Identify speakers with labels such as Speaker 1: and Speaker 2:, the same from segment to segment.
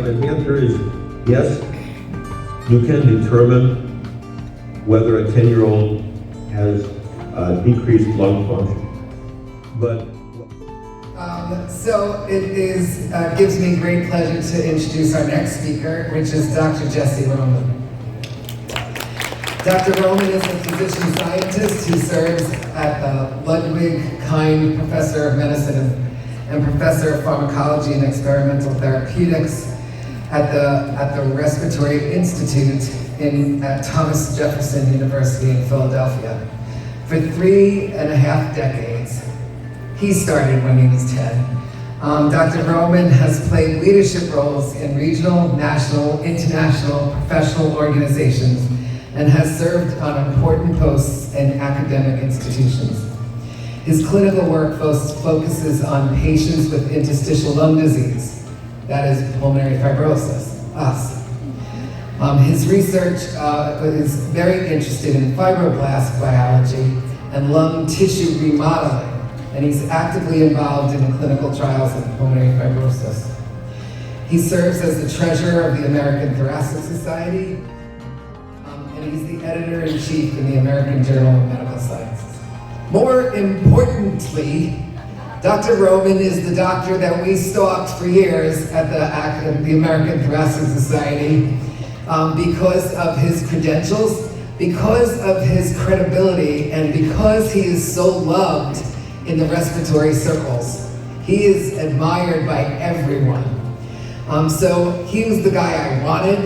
Speaker 1: And the answer is yes, you can determine whether a 10-year-old has decreased lung function. But
Speaker 2: so it gives me great pleasure to introduce our next speaker, which is Dr. Jesse Roman. Dr. Roman is a physician scientist who serves at the Ludwig Kind Professor of Medicine and Professor of Pharmacology and Experimental Therapeutics at the Respiratory Institute at Thomas Jefferson University in Philadelphia. For 3.5 decades, he started when he was 10. Dr. Roman has played leadership roles in regional, national, international, professional organizations and has served on important posts in academic institutions. His clinical work focuses on patients with interstitial lung disease, that is pulmonary fibrosis, us. His research is very interested in fibroblast biology and lung tissue remodeling, and he's actively involved in clinical trials of pulmonary fibrosis. He serves as the treasurer of the American Thoracic Society, and he's the editor-in-chief in the American Journal of Medical Sciences. More importantly, Dr. Roman is the doctor that we stalked for years at the American Thoracic Society because of his credentials, because of his credibility, and because he is so loved in the respiratory circles. He is admired by everyone. So he was the guy I wanted,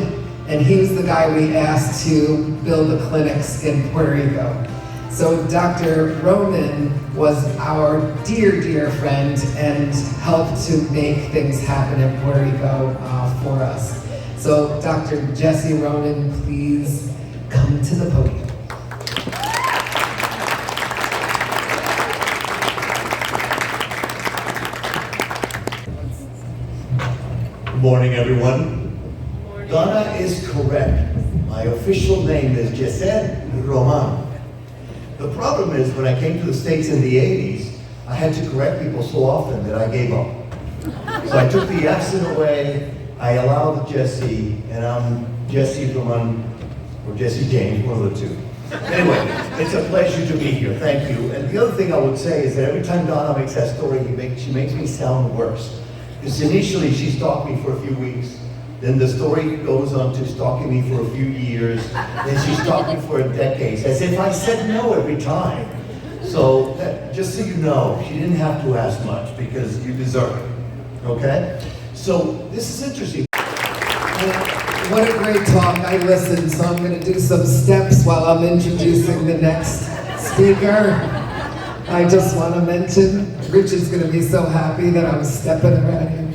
Speaker 2: and he was the guy we asked to build the clinics in Puerto Rico. So Dr. Roman was our dear, dear friend and helped to make things happen in Puerto Rico for us. So Dr. Jesse Roman, please come to the podium.
Speaker 3: Good morning, everyone. Morning. Donna is correct. My official name is Jesse Roman. The problem is, when I came to the States in the 80s, I had to correct people so often that I gave up. So I took the accent away, I allowed Jesse, and I'm Jesse Roman, or Jesse James, one of the two. Anyway, it's a pleasure to be here, thank you. And the other thing I would say is that every time Donna makes that story, she makes me sound worse. Because initially she stalked me for a few weeks, then the story goes on to stalking me for a few years, then she stalked me for a decade, as if I said no every time. So, just so you know, she didn't have to ask much, because you deserve it, okay? So, this is interesting.
Speaker 2: What a great talk, I listened, so I'm gonna do some steps while I'm introducing the next speaker. I just wanna mention, Richard's gonna be so happy that I'm stepping around him.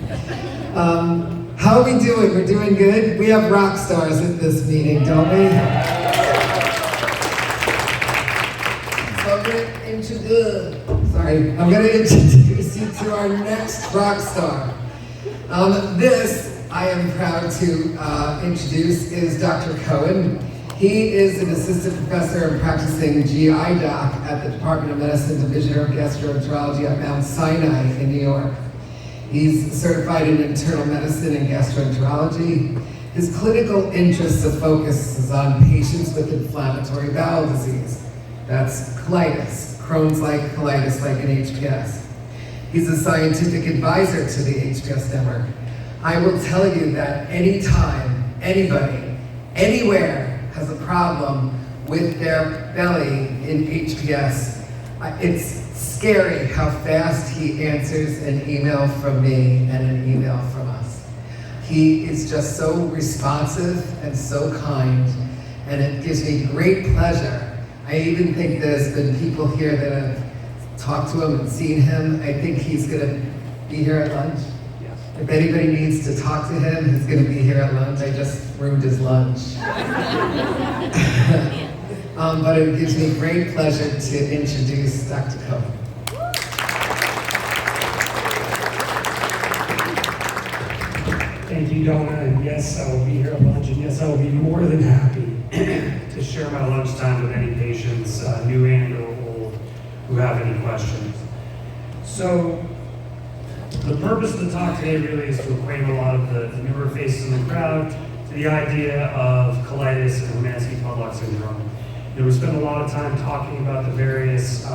Speaker 2: How are we doing? We're doing good? We have rock stars at this meeting, don't we? So I'm gonna introduce you to our next rock star. This, I am proud to introduce, is Dr. Cohen. He is an assistant professor and practicing GI doc at the Department of Medicine Division of Gastroenterology at Mount Sinai in New York. He's certified in internal medicine and gastroenterology. His clinical interests of focus is on patients with inflammatory bowel disease. That's colitis, Crohn's-like colitis like an HPS. He's a scientific advisor to the HPS network. I will tell you that anytime, anybody, anywhere has a problem with their belly in HPS, it's scary how fast he answers an email from me and an email from us. He is just so responsive and so kind, and it gives me great pleasure. I even think there's been people here that have talked to him and seen him. I think he's gonna be here at lunch. Yes. If anybody needs to talk to him, he's gonna be here at lunch. I just ruined his lunch. But it gives me great pleasure to introduce Dr. Cohen.
Speaker 4: Thank you, Donna, and yes, I will be here at lunch, and yes, I will be more than happy to share my lunchtime with any patients, new and or old, who have any questions. So, The purpose of the talk today really is to acquaint a lot of the newer faces in the crowd to the idea of colitis and Hermansky-Pudlak syndrome. We spent a lot of time talking about the various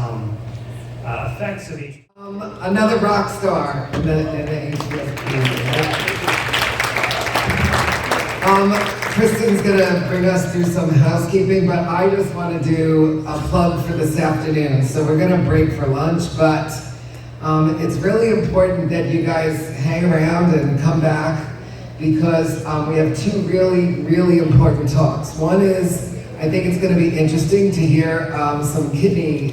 Speaker 4: effects of each.
Speaker 2: Another rock star in the HPS community. Kristen's gonna bring us through some housekeeping, but I just want to do a plug for this afternoon. So we're gonna break for lunch, but it's really important that you guys hang around and come back because we have two really important talks. One is, I think it's going to be interesting to hear some kidney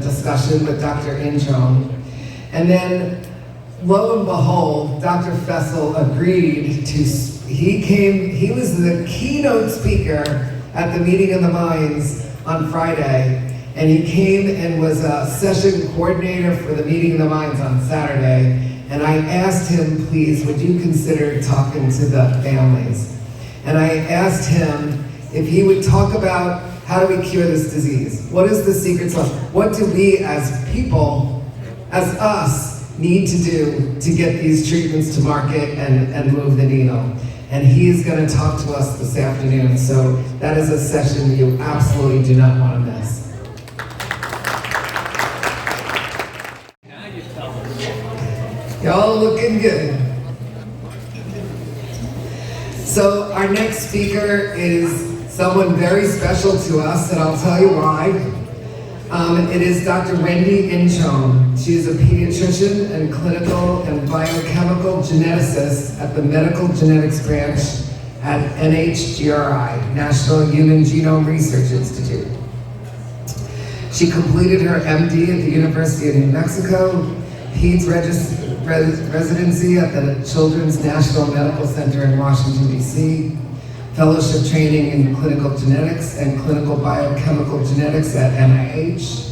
Speaker 2: discussion with Dr. Intone. And then, lo and behold, Dr. Fessel agreed to, he was the keynote speaker at the Meeting of the Minds on Friday, and he came and was a session coordinator for the Meeting of the Minds on Saturday. And I asked him, please, would you consider talking to the families? And I asked him if he would talk about how do we cure this disease? What is the secret sauce? What do we as people, as us, need to do to get these treatments to market and move the needle? And he is going to talk to us this afternoon. So that is a session you absolutely do not want to miss. Y'all looking good. So our next speaker is someone very special to us, and I'll tell you why. It is Dr. Wendy Intone. She is a pediatrician and clinical and biochemical geneticist at the Medical Genetics Branch at NHGRI, National Human Genome Research Institute. She completed her MD at the University of New Mexico, Peds residency at the Children's National Medical Center in Washington, D.C., fellowship training in clinical genetics and clinical biochemical genetics at NIH.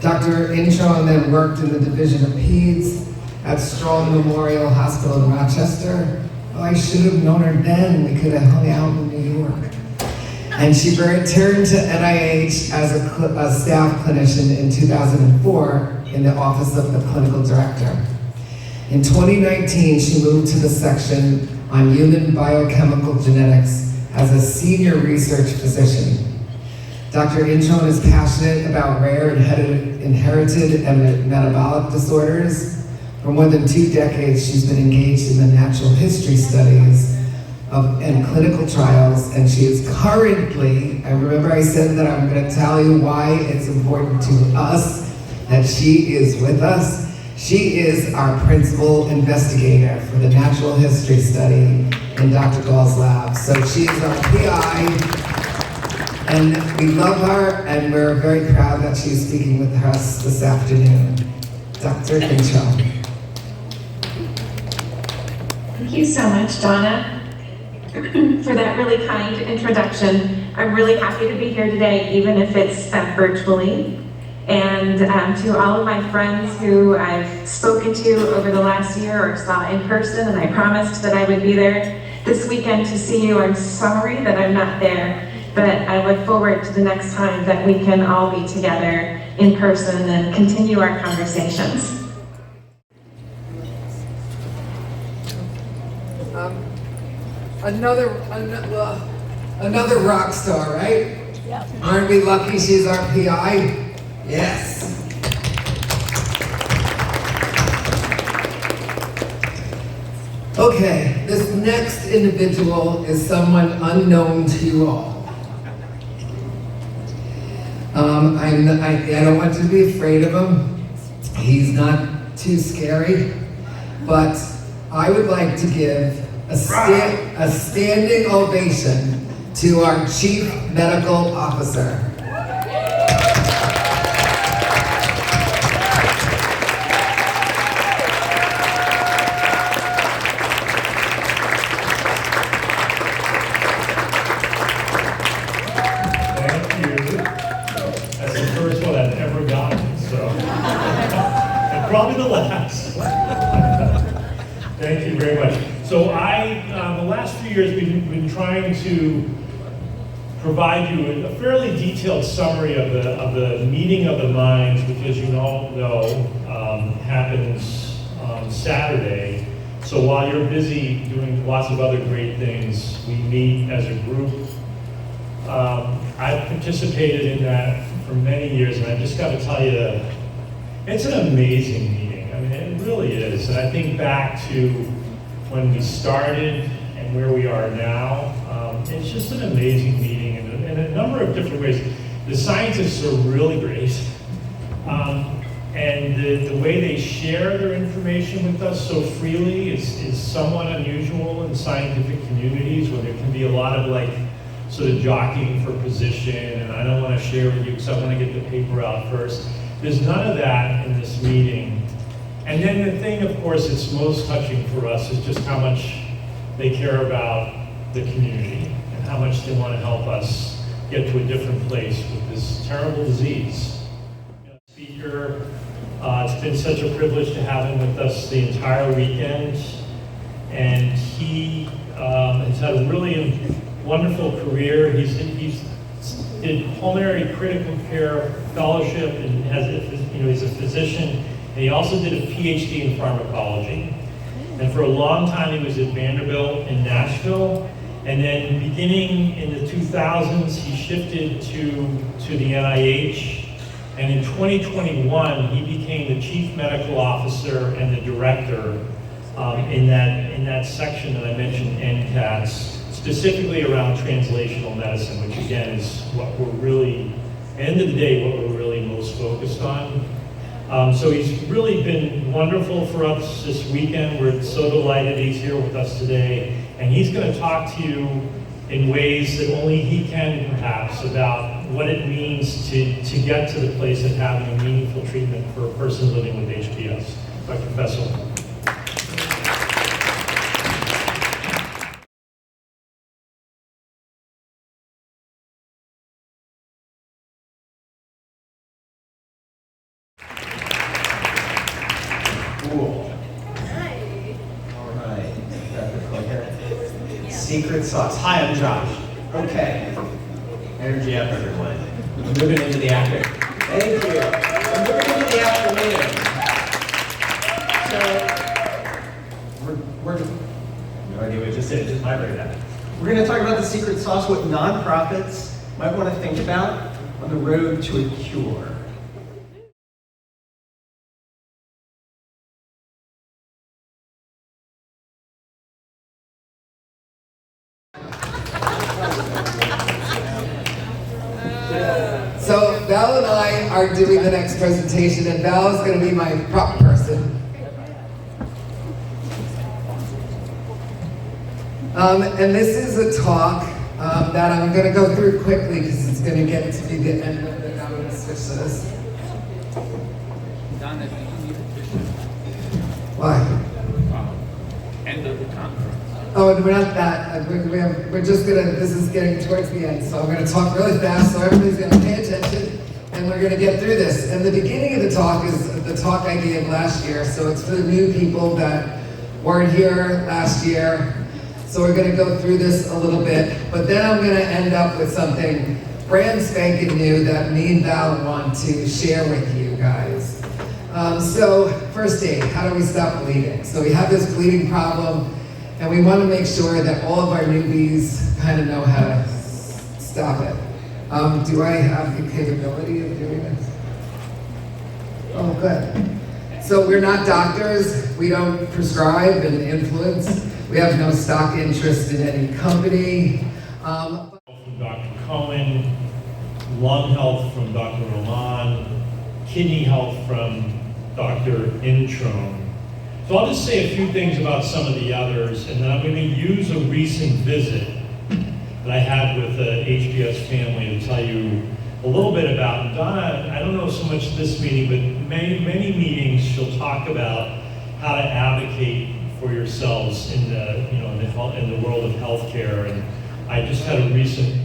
Speaker 2: Dr. Intone then worked in the Division of Peds at Strong Memorial Hospital in Rochester. Oh, I should have known her then. We could have hung out in New York. And she returned to NIH as a staff clinician in 2004 in the Office of the Clinical Director. In 2019, she moved to the section on human biochemical genetics as a senior research physician. Dr. Intone is passionate about rare inherited and metabolic disorders. For more than 2 decades, she's been engaged in the natural history studies and clinical trials, and she is currently, I remember I said that I'm going to tell you why it's important to us that she is with us. She is our principal investigator for the natural history study in Dr. Gahl's lab. So she is our PI, and we love her, and we're very proud that she's speaking with us this afternoon. Dr. Intone.
Speaker 5: Thank you so much, Donna, for that really kind introduction. I'm really happy to be here today, even if it's virtually. And to all of my friends who I've spoken to over the last year or saw in person, and I promised that I would be there this weekend to see you. I'm sorry that I'm not there, but I look forward to the next time that we can all be together in person and continue our conversations.
Speaker 2: Another rock star, right?
Speaker 6: Yep.
Speaker 2: Aren't we lucky she's our PI? Yes. Okay, this next individual is someone unknown to you all. I don't want you to be afraid of him. He's not too scary, but I would like to give a standing ovation to our Chief Medical Officer.
Speaker 7: Probably the last. Thank you very much. So the last few years, we've been trying to provide you a fairly detailed summary of the meeting of the minds, which, as you all know, happens on Saturday. So while you're busy doing lots of other great things, we meet as a group. I've participated in that for many years, and I just got to tell you, it's an amazing meeting. I mean, it really is. And I think back to when we started and where we are now, it's just an amazing meeting in a number of different ways. The scientists are really great. And the way they share their information with us so freely is somewhat unusual in scientific communities, where there can be a lot of like sort of jockeying for position, and I don't want to share with you because I want to get the paper out first. There's none of that in this meeting. And then the thing, of course, that's most touching for us is just how much they care about the community and how much they want to help us get to a different place with this terrible disease. Speaker, it's been such a privilege to have him with us the entire weekend, and he has had a really wonderful career. He's did pulmonary critical care fellowship and he's a physician, and he also did a PhD in pharmacology. And for a long time he was at Vanderbilt in Nashville, and then beginning in the 2000s he shifted to the NIH. And in 2021, he became the chief medical officer and the director in that section that I mentioned, NCATS, specifically around translational medicine, which again is what we're really, at the end of the day, what we're really most focused on. So he's really been wonderful for us this weekend. We're so delighted he's here with us today. And he's going to talk to you in ways that only he can, perhaps, about what it means to get to the place of having a meaningful treatment for a person living with HPS. Dr. Fessel.
Speaker 6: Cool. All right. Got the clicker. Secret sauce. Hi, I'm Josh. Okay. Energy up, everyone. I'm moving into the afternoon. Thank you. I'm moving into the afternoon. So, we're no idea what I just said. Just vibrate that. We're going to talk about the secret sauce, what nonprofits might want to think about on the road to a cure.
Speaker 2: So Val and I are doing the next presentation, and Val is going to be my prop person. And this is a talk that I'm going to go through quickly because it's going to get to be the end of it. I'm going to switch to this. Why?
Speaker 8: End of the conference.
Speaker 2: Oh, and we're not that. We're just gonna. This is getting towards the end, so I'm gonna talk really fast, so everybody's gonna pay attention, and we're gonna get through this. And the beginning of the talk is the talk I gave last year, so it's for the new people that weren't here last year. So we're gonna go through this a little bit, but then I'm gonna end up with something brand spanking new that me and Val want to share with you guys. So first aid. How do we stop bleeding? So we have this bleeding problem. And we want to make sure that all of our newbies kind of know how to stop it. Do I have the capability of doing this? Oh, good. So we're not doctors. We don't prescribe and influence. We have no stock interest in any company.
Speaker 7: From Dr. Cohen, lung health from Dr. Roman, kidney health from Dr. Intone. So I'll just say a few things about some of the others, and then I'm going to use a recent visit that I had with the HPS family to tell you a little bit about. And Donna, I don't know so much this meeting, but many meetings she'll talk about how to advocate for yourselves in the world of healthcare. And I just had a recent